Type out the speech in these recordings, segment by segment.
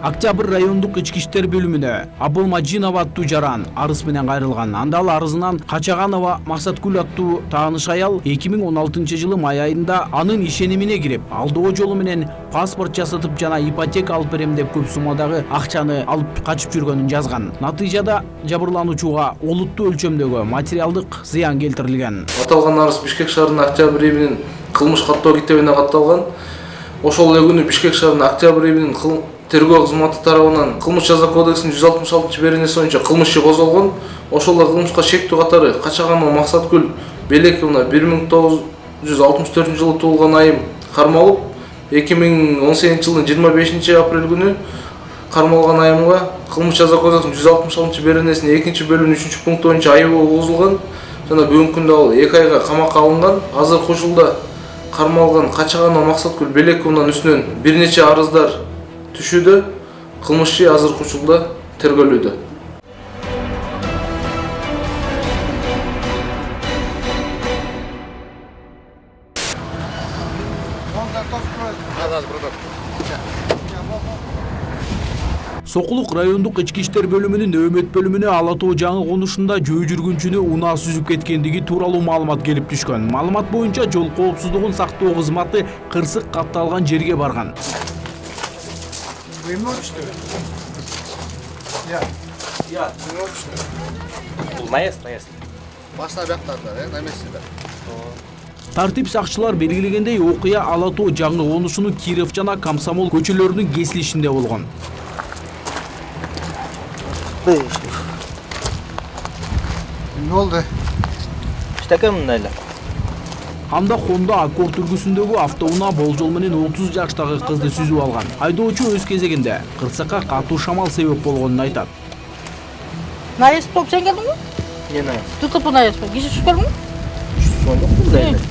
Октябрь райондук ички иштер бөлүмүнө Абыл Мажинова аттуу жаран арыз менен кайрылган. Анда ал арызынан Качаганова Максаткүл аттуу тааныш аял 2016 май айында анын ишенимине кирип, алдоо жолу менен паспорт жасатып жана ипотека алып берем деп көп суммадагы акчаны алып качып жүргөнүн жазган. Натыйжада жабырлануучуга олуттуу өлчөмдөгү материалдык зыян келтирилген. Аталган арыз Бишкек шаарынын Октябрь айынын кылмыш каттоо китебине катталган. Ошол эле күнү Бишкек шаарынын Октябрь айынын тергөө кызматы тарабынан кылмыш жаза кодексинин 166-беренеси боюнча кылмыш иши козголгон. Ошол кылмышка шектүү катары Качаганова Максаткүл Белековна 1964 жылы туулган айым кармалып, 2018 жылдын 25 апрель күнү кармалган айымга кылмыш жаза кодексинин 166-беренесинин 2-бөлүмүнүн 3-пункту боюнча айыбы козулган жана бүгүнкү күндө ал 2 айга камакка алынган. Азыркы учурда кармалган Качаганова Максаткүл Белековнанын үстүнөн бир нече арыздар түшүүдө. Кылмыш иши азыркы учурда тергөөлүүдө. Сокулук райондук ички иштер бөлүмүнүн өмөт бөлүмүнө Ала Тоо жаңы конушунда жөө жүргүнчүнү унаа сүзүп кеткендиги тууралуу маалымат келип түшкөн. Маалымат боюнча жол коопсуздугун сактоо кызматы кырсык катталган жерге барган. Наезд. Башына бияктарда, на месте. Тартип сакчылар белгилегендей, окуя Ала Тоо жаңы конушунун Киров жана Комсомол көчөлөрүнүн кесилишинде болгон. Ne oldu? Штака мындайлар. Анда Honda Accord үлгүсүндөгү автоунаа болжол менен 30 жаштагы кызды сүзүп алган. Айдоочу өз кезегинде кырсыкка катуу шамал себеп болгонун айтат. Наезд болып сен келдің бе? Не наезд? ДТП наезд ба? Кеше түсіп келдің бе? Сондық мындайлар.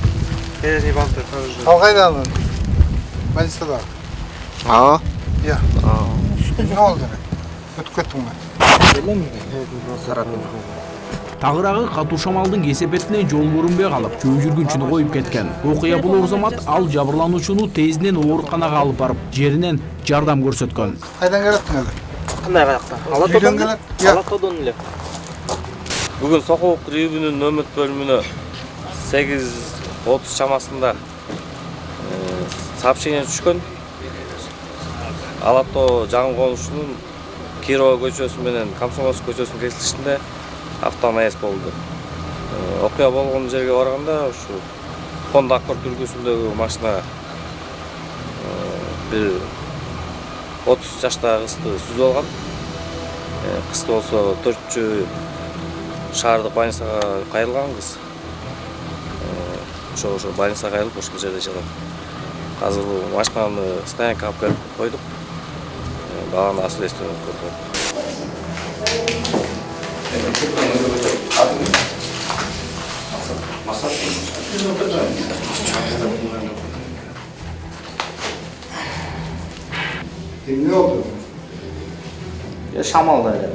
Al kaynağını. Ben istedim. Aa. Ya. Ne oldu? Ötüp kettin mi? Тагыраагы катуу шамалдын кесепетинен жол көрүнбөй калып, жөө жүргүнчүнү коюп кеткен. Окуя болор замат ал жабырлануучуну тездинен ооруканага алып барып, жеринен жардам көрсөткөн. Haydan gelettin hadi. Кандай каяктан? Үйдөн келет. Ya. Алатодон эле. Бүгүн Сокулук районунун өмөт бөлүмүнө 8:30 чамасында сообщение түшкөн. Ала Тоо жаңы конушунун Кирова көчөсү менен Комсомольский көчөсүнүн кесилишинде автонаезд болду. Окуя болгон жерге барганда ушу Honda Accord үлгүсүндөгү машина бир 30 жаштагы кызды сүзүп алган. Кыз болсо 4-чү шаардык больницага кайрылган кыз. Ошо больницага кайрылып ошол жерде жатат. Азыр бул машинаны стоянкага алып келип койдук. Баланы освидетельствовать көрдүк. Ne oldu? Ya шамалда эле.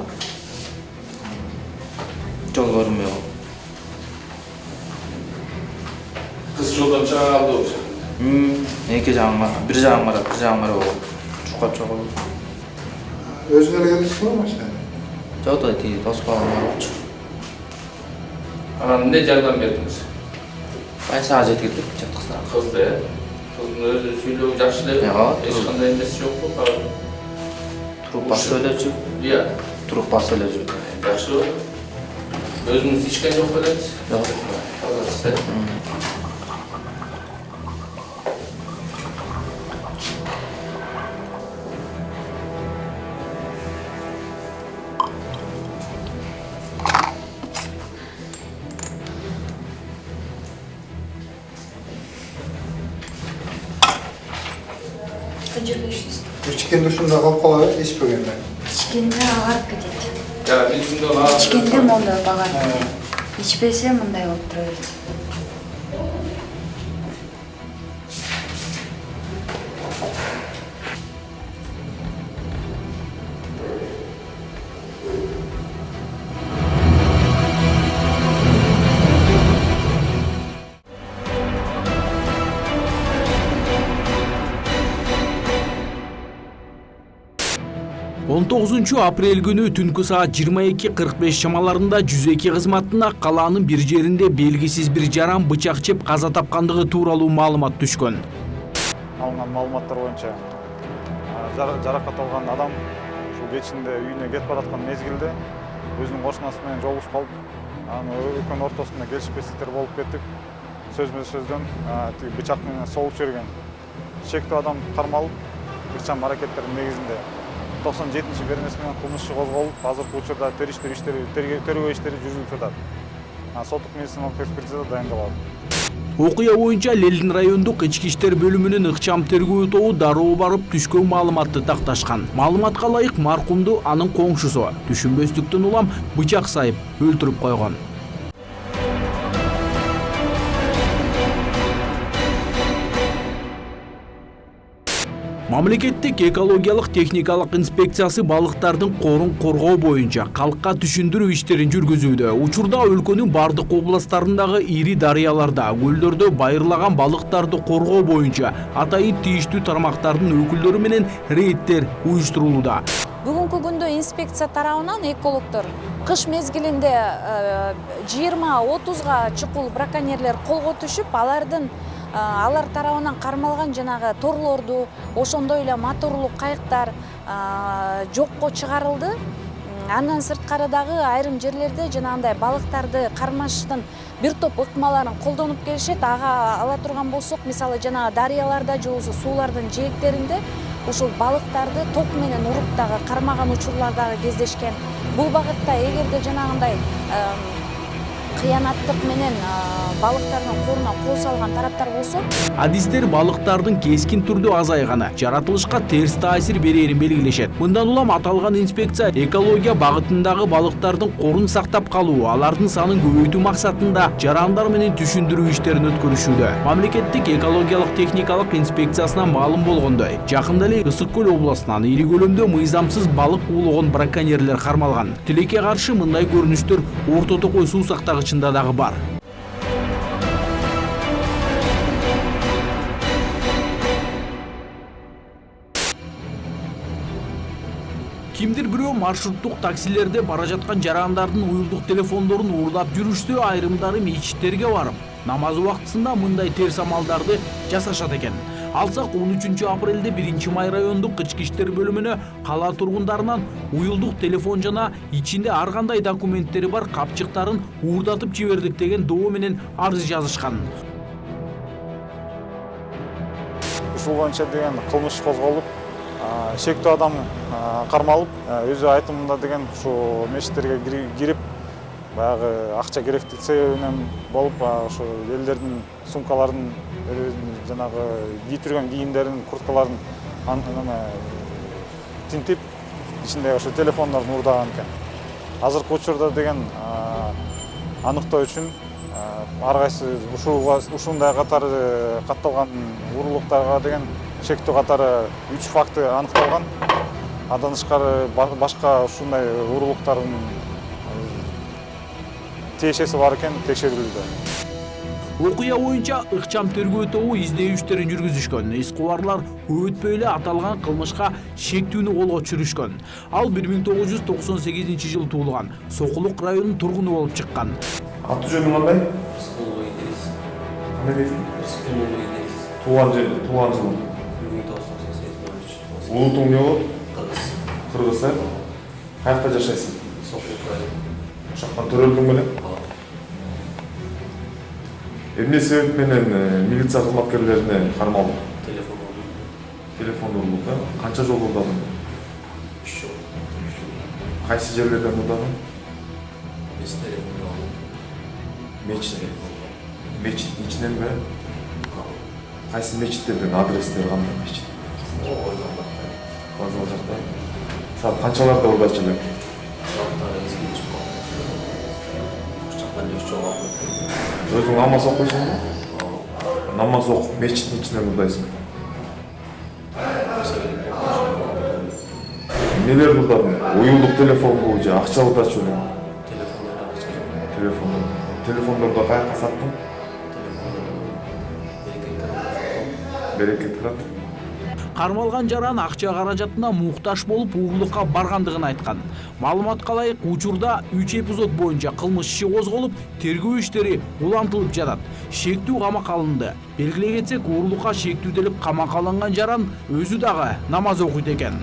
Жол көрүнбөй калды. Кыз жолдон чыга калды. Эки жагыңа, бир жагың барат, бир жагың барат. Чукат чогуу. Özüne geldin mi işte? Жото тиги тоскоолор барчу. Анан эмне жардам бердиңиз? Байсага жеткирдик жаткыздар. Кызды, кыздын өзү сүйлөгү жакшы эле. Эч кандай эмеси жокпу? Труппа сөйлөчү. Iya, Труппа сөйлөчү. жакшы. Өзүңүз ичкен жок белеңиз? Жок. İçken duşunda kalıp kalıyor, içpegende. Ичкенде агарып кетет. Ya билгиндөө ага Ичкенде мондой агарып. Ичпесе мындай болуп тура берет. 19 апрель күнү түнкү саат 22:45 чамаларында 102 кызматына калаанын бир жеринде белгисиз бир жаран бычак жеп каза тапкандыгы тууралуу маалымат түшкөн. Алынган маалыматтар боюнча жаракат алган адам ушул кечинде үйүнө кетип бараткан мезгилде өзүнүн кошунасы менен жолугушуп калып, анын экөөнүн ортосунда келишпестиктер болуп кетип, сөзмө-сөздөн тиги бычак менен согуп жиберген. Чектүү адам кармалып, ыкчам аракеттердин негизинде 97-беренеси менен кылмыш иши козголуп, азыркы учурда тергөө иштери жүрүлүп жатат. Соттук медициналык экспертиза дайындалат. Окуя боюнча Лелдин райондук ички иштер бөлүмүнүн ыкчам тергөө тобу дароо барып түшкөн маалыматты такташкан. Маалыматка ылайык маркумду анын коңшусу түшүнбөстүктөн улам бычак сайып өлтүрүп койгон. Мамлекеттик экологиялык техникалык инспекциясы балыктардын корун коргоо боюнча калкка түшүндүрүү иштерин жүргүзүүдө. Учурда өлкөнүн бардык областтарындагы ири дарыяларда, көлдөрдө байырлаган балыктарды коргоо боюнча атайын тийиштүү тармактардын өкүлдөрү менен рейдтер уюштурулууда. Бүгүнкү күндө инспекция тарабынан экологдор кыш мезгилинде 20-30га чукул браконьерлер колго түшүп, алар тарабынан кармалган жанагы торлорду, ошондой эле моторлуу кайыктар жокко чыгарылды. Андан сырткары дагы айрым жерлерде жанагындай балыктарды кармаштын бир топ ыкмаларын колдонуп келишет. Ала турган болсок, мисалы жанагы дарыяларда же болбосо суулардын жээктеринде ушул балыктарды ток менен уруп дагы кармаган учурлар дагы кездешкен. Бул багытта эгерде жанагындай кыянаттык менен балыктардын коруна кол салган тараптар болсо, адистер балыктардын кескин түрдө азайганы жаратылышка терс таасир берерин белгилешет. Мындан улам аталган инспекция экология багытындагы балыктардын корун сактап калуу, алардын санын көбөйтүү максатында жарандар менен түшүндүрүү иштерин өткөрүшүүдө. Мамлекеттик экологиялык техникалык инспекциясынан маалым болгондой, жакында эле Ысык көл областынан ири көлөмдө мыйзамсыз балык уулогон браконьерлер кармалган. Тилекке каршы мындай көрүнүштөр Орто Токой суу сактагычында дагы бар. Кимдир бирөө маршруттук таксилерде бара жаткан жарандардын уюлдук телефондорун уурдап жүрүшсө, айрымдары мечиттерге барып, намаз убактысында мындай терс амалдарды жасашат экен. Алсак 13 апрелде 1-Май райондук ички иштер бөлүмүнө кала тургундарынан уюлдук телефон жана ичинде ар кандай документтери бар капчыктарын уурдатып жибердик деген доо менен арыз жазышкан. Ушул боюнча деген кылмыш козголуп, шектүү адам кармалып, өзү айтымында деген ушу мечиттерге кирип, баягы акча керектик себебинен болуп, ушу элдердин сумкаларын, жанагы кийип кийимдерин, курткаларын тинтип, ичинде ошо телефондорун уурдаган экен. Азыркы учурда деген аныктоо үчүн ар кайсы ушундай катары катталган уурулуктарга деген шектүү катары 3 факты аныкталган. Андан тышкары башка ушундай уурулуктардын тиешеси бар экен текшерилүүдө. Окуя боюнча ыкчам тергөө тобу издөө иштерин жүргүзүшкөн. Эс кубарлар өтпөй эле аталган кылмышка шектүүнү колго түшүрүшкөн. Ал 1998-жылы туулган, Сокулук районунун тургуну болуп чыккан. Аты жөнү кандай? Кандай дейсиң? Туулган жылы. 1998. Улутуң эмне болот? Кыргыз. Каякта жашайсың? Сокулук району. Ошоктон төрөлдүң беле? Эмне себеп менен милиция кызматкерлерине кармалдың? Телефон уруп, канча жолу урдадың? 3 жол. Кайсы жерлерден урдадың? Мечит ичинен бе? Кайсы мечиттерден, адрестер кандай мечит? Вокзал жакта. Саат канчаларда урдачу элек? Өзүң намаз окуйсуңбу? Намаз окуп мечиттин ичинен урдайсың. Нелер урдадың? Уюлдук телефонбу же акча урдачу элең? Телефондорду каяка саттың? Берекет кырат. кармалган жаран акча каражатына муктаж болуп угулукка баргандыгын айткан. Маалыматка ылайык, учурда 3 эпизод боюнча кылмыш иши козголуп, тергөө иштери улантылып жатат. Шектүү камакка алынды. Белгилей кетсек, угулукка шектүүделип камакка алынган жаран өзү дагы намаз окуйт экен.